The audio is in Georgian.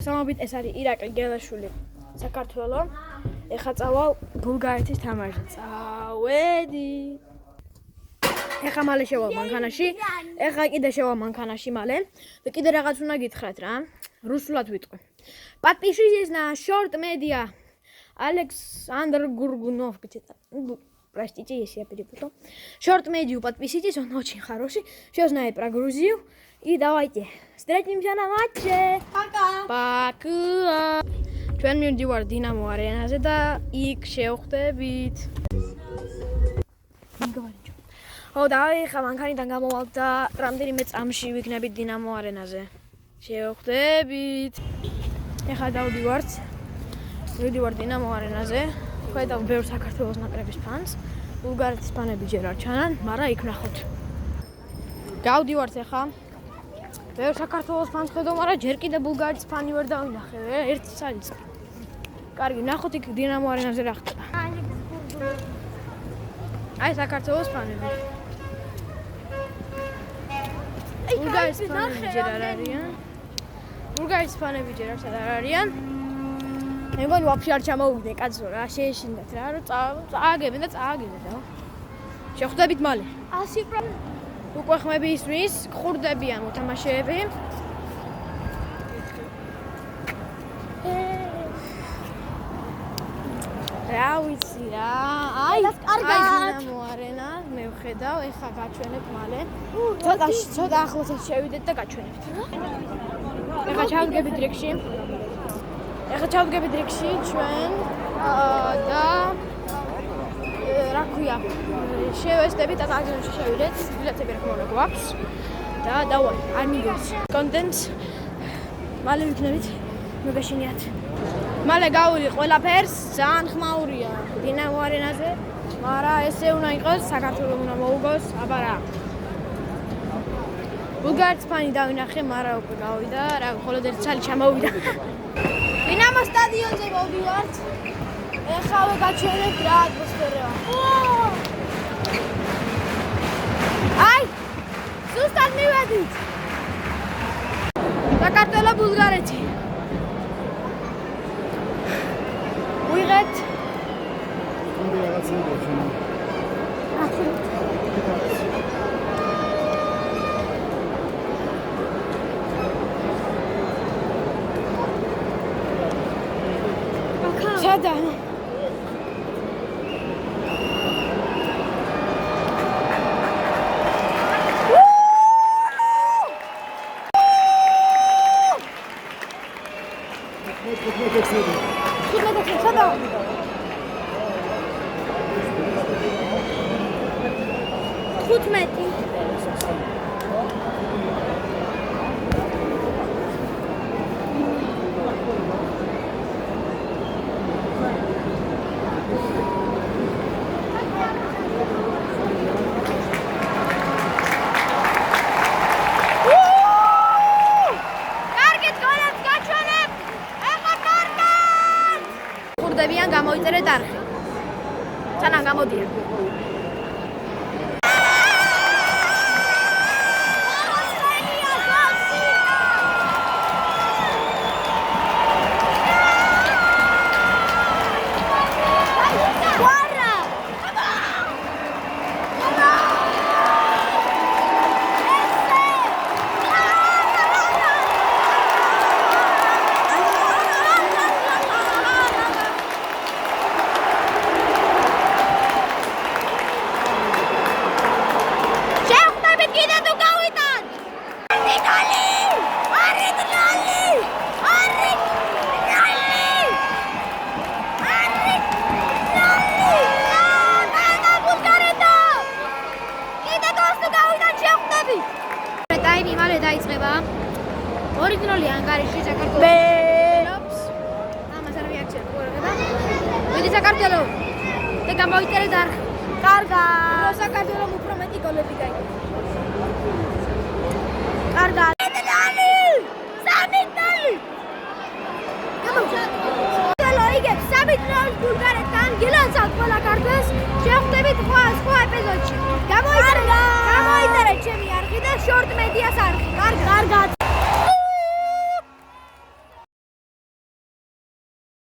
მოგესალმებით, ეს არის ირაკლი გელაშვილი, საქართველო. ეხლა წავალ ბულგარეთის თამაშზე. წავედი. ეხლა მალე შევალ მანქანაში. ეხლა კიდე შევალ მანქანაში მალე. და კიდე რაღაც უნდა გითხრათ რა. რუსულად ვიტყვი. Подпишитесь на Short Media. Александр Гургунов. Простите, если я перепутал. Short Media, подписывайтесь, он очень хороший. Все знает про Грузию. И давайте встретимся на матче. Пока. Пока. ჩვენ მივდივარ დინამო არენაზე და იქ შევხვდებით. ო და ეხლა მანქანიდან გამოვალ და რამდენიმე წამში ვიქნებით დინამო არენაზე. შევხვდებით. ეხლა დავდივარ დინამო არენაზე. ხედავ ბევრ საქართველოს ნაკრების ფანს. ბულგარეთის ფანები ჯერ არ ჩანან, მაგრამ იქ ვნახოთ. გავდივართ ეხლა. ბევრ საქართველოს ფანს ხედავ, მაგრამ ჯერ კიდე ბულგარეთის ფანი ვერ დავინახე. ერთი საერთოდ. კარგი, ვნახოთ იქ დინამო არენაზე რა ხდება. აი საქართველოს ფანები. ბულგარეთის ფანები ჯერ არ არიან. ბულგარეთის ფანები ჯერ არ არიან. მე მგონი ვაფშე არ ჩამოვიდე კაცო რა, შეეშინდათ რა, რომ წააგებენ და წააგებენ რა. შევხვდებით მალე. უკვე ხმები ისმის, გხურდებიან მოთამაშეები. რა ვიცი რა. აი, დინამო არენა, მე ვხედავ, ეხლა გაჩვენებ მალე. ცოტა ახლოსაც შევიდეთ და გაჩვენებთ. ეხლა ჩავდგებით რიგში. ჩვენ და რა ქვია, შევესწრებით და აგრეთვე შევიდეთ, ბილეთები რა ხმოვნა გვაქვს და დავარ, არ მიგონს. კონტენტს მალე ვიქნებით, მოგეშინიათ. მალე გავული ყველაფერს, ძალიან ხმაურია დინამო არენაზე, მაგრამ ესე უნდა იყოს, საქართველოს უნდა მოუგოს, აბა რა. ბულგარეთის ფანი დავინახე, მაგრამ უკვე გავიდა, რა მხოლოდ ერთი ცალი ჩამოვიდა. დინამო სტადიონზე მოვდივართ. ეხლა გაჩვენებთ რა ატმოსფეროა. აი! ზუსტად მივედით. საქართველო ბულგარეთი. ვიღეთ. უნდა რაღაცა დაჩვენო. სადა ხურდებიან, გამოიწერეთ არხი. სანამ გამოდიან. დაიწყება ორიგინალი ანგარიში საქართველოს. ამას არ ვიაქცევ ყურება. მიდი საქართველო. და გამოიწერეთ არხი. კარგად. საქართველოს უფრო მეტი გოლები გაიგო. კარგად. სამიტალი. გამოვიდა. იგებს 3-0 ბულგარეთთან გილანსად ყველა ქართველს. შევხვდებით სხვა ეპიზოდში. გამოიწერეთ ჩემი არხი და Short Media-ს არხი. კარგად.